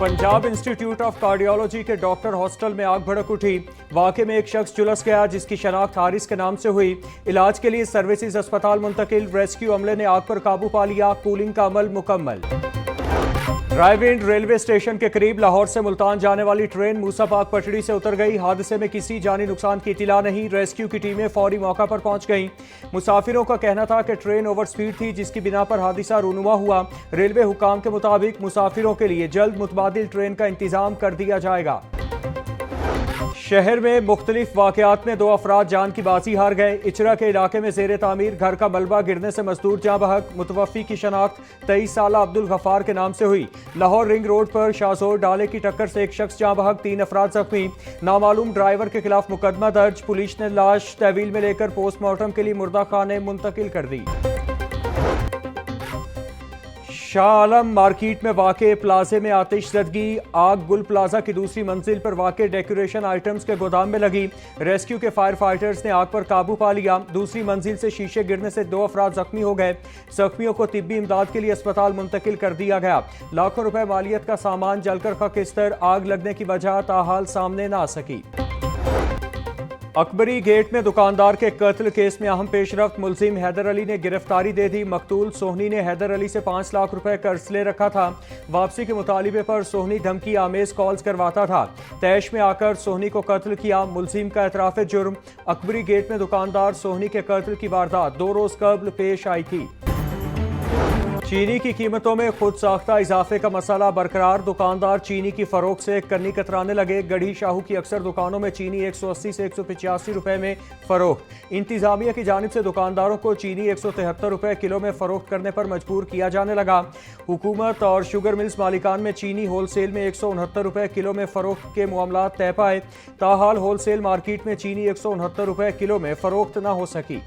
Punjab institute of cardiology के doctor hostel में आग भड़क उठी। वाक़े में एक शख्स झुलस गया जिसकी शनाख्त हारिस के नाम से हुई। इलाज के लिए सर्विसेज अस्पताल मुंतकिल। रेस्क्यू अमले ने आग पर काबू पा लिया। कूलिंग का अमल मुकम्मल। रायविंड रेलवे स्टेशन के करीब लाहौर से मुल्तान जाने वाली ट्रेन मूसा पाक पटड़ी से उतर गई। हादसे में किसी जानी नुकसान की इत्तला नहीं। रेस्क्यू की टीमें फौरी मौका पर पहुंच गईं। मुसाफिरों का कहना था कि ट्रेन ओवर स्पीड थी जिसकी बिना पर हादसा रूनुमा हुआ। रेलवे हुकाम के मुताबिक मुसाफिरों के लिए जल्द मुतबादिल ट्रेन का इंतजाम कर दिया जाएगा। शहर में मुख्तलिफ वाक़यात में 2 अफराद जान की बाजी हार गए। इचरा के इलाके में ज़ेर तामीर घर का मलबा गिरने से मजदूर जाँ बहक। मुतवफ़ी की शनाख्त 23 साला अब्दुल गफ़ार के नाम से हुई। लाहौर रिंग रोड पर शाहजोर डाले की टक्कर से एक शख्स जाँ बहक, 3 अफराद जख्मी। नामालूम ड्राइवर के खिलाफ मुकदमा दर्ज। पुलिस ने लाश तहवील में लेकर पोस्टमार्टम के लिए मुर्दा खाने मुंतकिल कर दी। शाह आलम मार्केट में वाक़े प्लाजे में आतिशज़दगी। आग गुल प्लाजा की दूसरी मंजिल पर वाक़े डेकोरेशन आइटम्स के गोदाम में लगी। रेस्क्यू के फायर फाइटर्स ने आग पर काबू पा लिया। दूसरी मंजिल से शीशे गिरने से 2 अफराद जख्मी हो गए। जख्मियों को तिब्बी इमदाद के लिए अस्पताल मुंतकिल कर दिया गया। लाखों रुपए मालियत का सामान जलकर खाकिस्तर। आग लगने की वजह ताहाल सामने न आ सकी। अकबरी गेट में दुकानदार के कत्ल केस में अहम पेशरफ्त। मुलजिम हैदर अली ने गिरफ्तारी दे दी। मकतूल सोहनी ने हैदर अली से 5 लाख रुपए कर्ज ले रखा था। वापसी के मुतालिबे पर सोहनी धमकी आमेज कॉल्स करवाता था। तैश में आकर सोहनी को कत्ल किया। मुलजिम का एतराफ़ जुर्म। अकबरी गेट में दुकानदार सोहनी के कत्ल की वारदात 2 रोज कबल पेश आई थी। चीनी की कीमतों में खुद साख्ता इजाफे का मसला बरकरार। दुकानदार चीनी की फरोख्त से कन्नी कतराने लगे। गढ़ी शाहू की अक्सर दुकानों में चीनी 180 से 185 रुपए में फरोख्त। इंतजामिया की जानिब से दुकानदारों को चीनी 173 रुपए किलो में फरोख्त करने पर मजबूर किया जाने लगा। हुकूमत और शुगर मिल्स मालिकान में चीनी होलसेल में 169 रुपए किलो में फरोख्त के मामला तय पाए। ताहाल होलसेल मार्केट में चीनी 169 रुपए किलो में फरोख्त न हो सकी।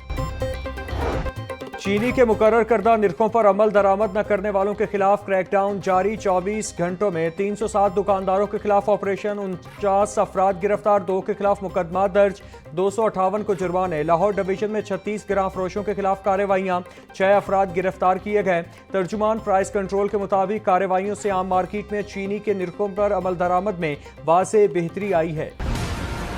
चीनी के मुकर्रर करदा निरखों पर अमल दरामद न करने वालों के खिलाफ क्रैकडाउन जारी। 24 घंटों में 307 दुकानदारों के खिलाफ ऑपरेशन। 49 अफराद गिरफ्तार, 2 के खिलाफ मुकदमा दर्ज, 258 को जुर्माने। लाहौर डिवीजन में 36 ग्राम फरोशों के खिलाफ कार्रवाइयां, 6 अफराद गिरफ्तार किए गए। तर्जुमान प्राइस कंट्रोल के मुताबिक कार्रवाइयों से आम मार्केट में चीनी के निरखों पर अमल दरामद में वाज़ेह बेहतरी आई है।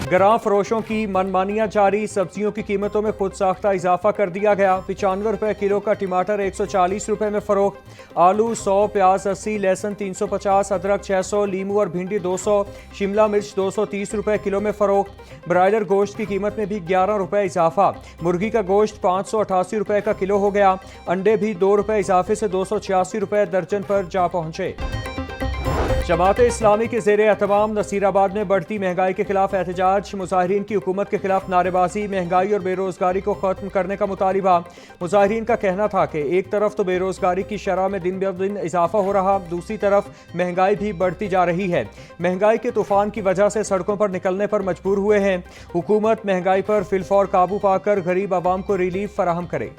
ग्राम फरोशों की मनमानियां जारी। सब्जियों की कीमतों में खुद साख्ता इजाफा कर दिया गया। 95 रुपए किलो का टमाटर 140 रुपए में फरोख्त। आलू 100, प्याज 80, लहसुन 350, अदरक 600, लीमू और भिंडी 200, शिमला मिर्च 230 रुपए किलो में फरोख्त। ब्रायलर गोश्त की कीमत में भी 11 रुपए इजाफा। मुर्गी का गोश्त 588 रुपए का किलो हो गया। अंडे भी 2 रुपए इजाफे से 286 रुपए दर्जन पर जा पहुंचे। जमात इस्लामी के ज़ेरे एहतमाम नसीराबाद में बढ़ती महंगाई के खिलाफ एहतजाज। मुजाहिरीन की हुकूमत के खिलाफ नारेबाजी। महंगाई और बेरोजगारी को खत्म करने का मुतालिबा। मुजाहिरीन का कहना था कि एक तरफ तो बेरोजगारी की शरह में दिन ब दिन इजाफा हो रहा, दूसरी तरफ महंगाई भी बढ़ती जा रही है। महंगाई के तूफान की वजह से सड़कों पर निकलने पर मजबूर हुए हैं। हुकूमत महंगाई पर फिलफौर काबू पाकर गरीब आवाम को रिलीफ फराहम करे।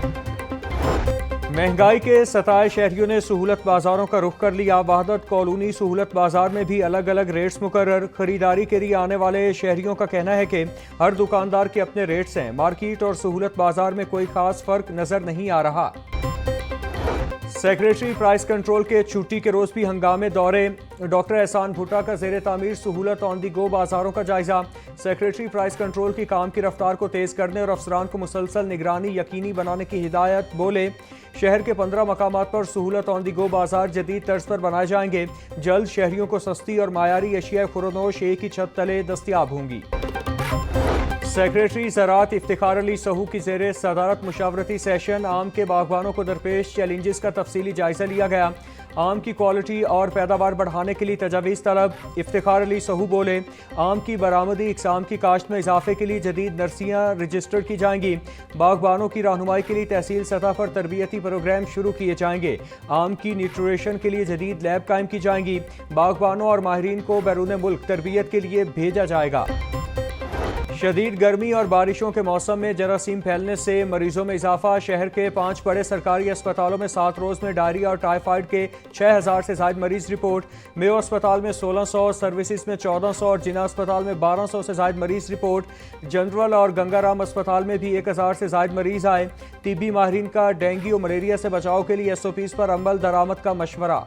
महंगाई के सताए शहरियों ने सहूलत बाजारों का रुख कर लिया। वहदत कॉलोनी सहूलत बाजार में भी अलग अलग रेट्स मुकर्रर। खरीदारी के लिए आने वाले शहरियों का कहना है कि हर दुकानदार के अपने रेट्स हैं। मार्केट और सहूलत बाजार में कोई खास फर्क नजर नहीं आ रहा। सेक्रेटरी प्राइस कंट्रोल के छुट्टी के रोज भी हंगामे दौरे। डॉक्टर एहसान भुट्टा का ज़ेरे तामीर सहूलत ऑन दी गो बाजारों का जायजा। सेक्रेटरी प्राइस कंट्रोल की काम की रफ्तार को तेज करने और अफसरान को मुसलसल निगरानी यकीनी बनाने की हिदायत। बोले शहर के 15 मकामात पर सहूलत ऑन दी गो बाजार जदीद तर्ज पर बनाए जाएंगे। जल्द शहरियों को सस्ती और मायारी अशिया खुरोनोश एक ही छत तले दस्तियाब होंगी। सेक्रेटरी ज़राअत इफ्तिखार अली सहू की ज़ेरे सदारत मुशावरती सेशन। आम के बागबानों को दरपेश चैलेंजेस का तफसीली जायजा लिया गया। आम की क्वालिटी और पैदावार बढ़ाने के लिए तजावीज़ तलब। इफ्तिखार अली सहू बोले आम की बरामदी इकसाम की काश्त में इजाफे के लिए जदीद नर्सियाँ रजिस्टर्ड की जाएंगी। बागबानों की रहनुमाई के लिए तहसील सतह पर तरबियती प्रोग्राम शुरू किए जाएंगे। आम की न्यूट्रिशन के लिए जदीद लैब कायम की जाएंगी। बागबानों और माहिरीन को बैरून मुल्क तरबियत के लिए भेजा जाएगा। शदीद गर्मी और बारिशों के मौसम में जरासीम फैलने से मरीजों में इजाफा। शहर के 5 बड़े सरकारी अस्पतालों में 7 रोज में डायरिया और टाइफाइड के 6000 से ज्यादा मरीज रिपोर्ट। मेयो अस्पताल में 1600, सर्विसेज में 1400 और जिना अस्पताल में 1200 से ज्यादा मरीज रिपोर्ट। जनरल और गंगाराम अस्पताल में भी 1000 से ज्यादा मरीज आए। तिब्बी माहिरीन का डेंगू और मलेरिया से बचाव के लिए SOPs पर अमल दरामद का मशवरा।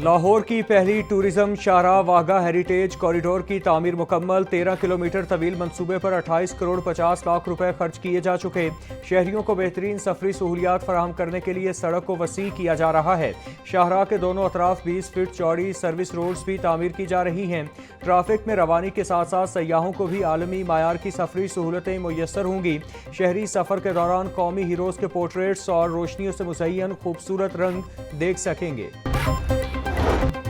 لاہور کی پہلی ٹورزم شاہراہ واہگہ ہیریٹیج کوریڈور کی تعمیر مکمل 13 کلومیٹر طویل منصوبے پر 28 کروڑ 50 لاکھ روپے خرچ کیے جا چکے شہریوں کو بہترین سفری سہولیات فراہم کرنے کے لیے سڑک کو وسیع کیا جا رہا ہے شاہراہ کے دونوں اطراف 20 فٹ چوڑی سروس روڈز بھی تعمیر کی جا رہی ہیں ٹریفک میں روانی کے ساتھ ساتھ سیاحوں کو بھی عالمی معیار کی سفری سہولتیں میسر ہوں گی شہری سفر کے دوران قومی ہیروز کے پورٹریٹس اور روشنیوں سے مزین خوبصورت رنگ دیکھ سکیں گے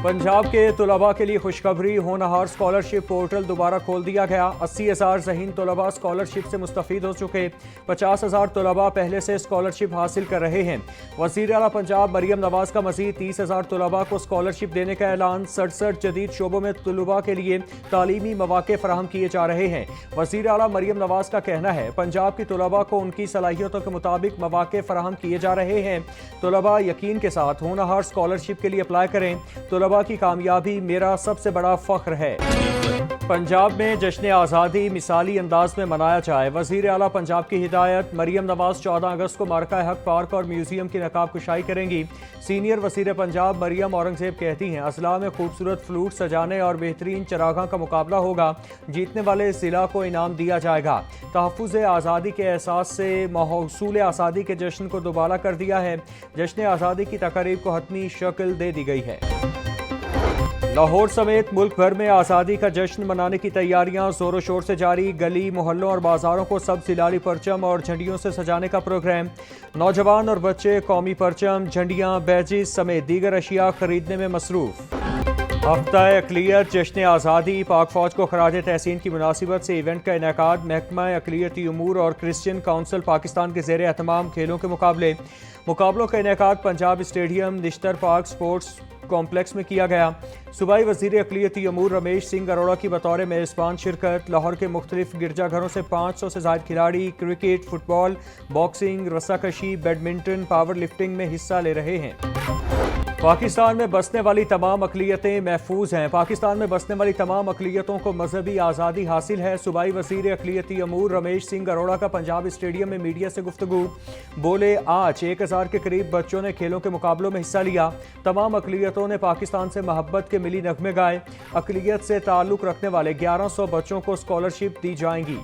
پنجاب کے طلباء کے لیے خوشخبری ہونہار اسکالرشپ پورٹل دوبارہ کھول دیا گیا 80,000 ذہین طلباء اسکالرشپ سے مستفید ہو چکے 50,000 طلباء پہلے سے اسکالرشپ حاصل کر رہے ہیں وزیر اعلیٰ پنجاب مریم نواز کا مزید 30,000 طلباء کو اسکالرشپ دینے کا اعلان 67 جدید شعبوں میں طلباء کے لیے تعلیمی مواقع فراہم کیے جا رہے ہیں وزیر اعلیٰ مریم نواز کا کہنا ہے پنجاب کی طلباء کو ان کی صلاحیتوں کے مطابق مواقع فراہم کیے جا رہے ہیں طلباء یقین کے ساتھ ہونہار اسکالرشپ کے لیے اپلائی کریں طلباء کی کامیابی میرا سب سے بڑا فخر ہے پنجاب میں جشن آزادی مثالی انداز میں منایا جائے وزیر اعلیٰ پنجاب کی ہدایت مریم نواز 14 اگست کو مارکہ حق پارک اور میوزیم کی نقاب کشائی کریں گی سینئر وزیر پنجاب مریم اورنگزیب کہتی ہیں اضلاع میں خوبصورت فلوٹ سجانے اور بہترین چراغاں کا مقابلہ ہوگا جیتنے والے ضلع کو انعام دیا جائے گا تحفظ آزادی کے احساس سے حصول آزادی کے جشن کو دوبالا کر دیا ہے جشن آزادی کی تقریب کو حتمی شکل دے دی گئی ہے لاہور سمیت ملک بھر میں آزادی کا جشن منانے کی تیاریاں زور و شور سے جاری گلی محلوں اور بازاروں کو سبز ہلالی پرچم اور جھنڈیوں سے سجانے کا پروگرام نوجوان اور بچے قومی پرچم جھنڈیاں بیجز سمیت دیگر اشیاء خریدنے میں مصروف ہفتہ اقلیت جشن آزادی پاک فوج کو خراج تحسین کی مناسبت سے ایونٹ کا انعقاد محکمہ اقلیتی امور اور کرسچین کونسل پاکستان کے زیر اہتمام کھیلوں کے مقابلوں کا انعقاد پنجاب اسٹیڈیم نشتر پارک سپورٹس کمپلیکس میں کیا گیا صوبائی وزیر اقلیتی امور رمیش سنگھ اروڑا کی بطور میزبان شرکت لاہور کے مختلف گرجا گھروں سے 500 سے زائد کھلاڑی کرکٹ فٹ بال باکسنگ رسہ کشی بیڈمنٹن پاور لفٹنگ میں حصہ لے رہے ہیں پاکستان میں بسنے والی تمام اقلیتیں محفوظ ہیں پاکستان میں بسنے والی تمام اقلیتوں کو مذہبی آزادی حاصل ہے صوبائی وزیر اقلیتی امور رمیش سنگھ اروڑا کا پنجاب اسٹیڈیم میں میڈیا سے گفتگو بولے آج 1000 کے قریب بچوں نے کھیلوں کے مقابلوں میں حصہ لیا تمام اقلیتوں نے پاکستان سے محبت کے ملی نغمے گائے اقلیت سے تعلق رکھنے والے 1100 بچوں کو اسکالرشپ دی جائیں گی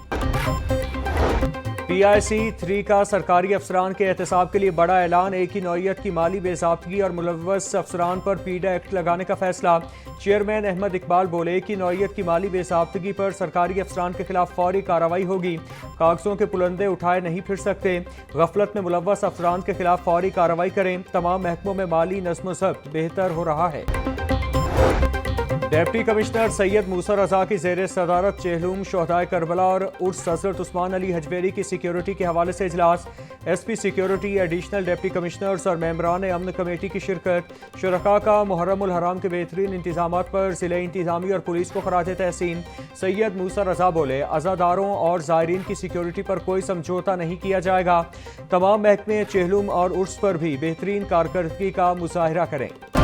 پی آئی سی 3 کا سرکاری افسران کے احتساب کے لیے بڑا اعلان ایک ہی نوعیت کی مالی بے ضابطگی اور ملوث افسران پر پیڈا ایکٹ لگانے کا فیصلہ چیئرمین احمد اقبال بولے ایک ہی نوعیت کی مالی بے ضابطگی پر سرکاری افسران کے خلاف فوری کارروائی ہوگی کاغذوں کے پلندے اٹھائے نہیں پھر سکتے غفلت میں ملوث افسران کے خلاف فوری کارروائی کریں تمام محکموں میں مالی نظم و ضبط بہتر ہو رہا ہے ڈپٹی کمشنر سید موسیٰ رضا کی زیر صدارت چہلم شہدائے کربلا اور عرس حضرت عثمان علی حجویری کی سیکیورٹی کے حوالے سے اجلاس S P security additional deputy commissioners اور ممبران امن کمیٹی کی شرکت شرکاء کا محرم الحرام کے بہترین انتظامات پر ضلع انتظامی اور پولیس کو خراج تحسین سید موسیٰ رضا بولے عزاداروں اور زائرین کی سیکیورٹی پر کوئی سمجھوتہ نہیں کیا جائے گا تمام محکمے چہلم اور عرس پر بھی بہترین کارکردگی کا مظاہرہ کریں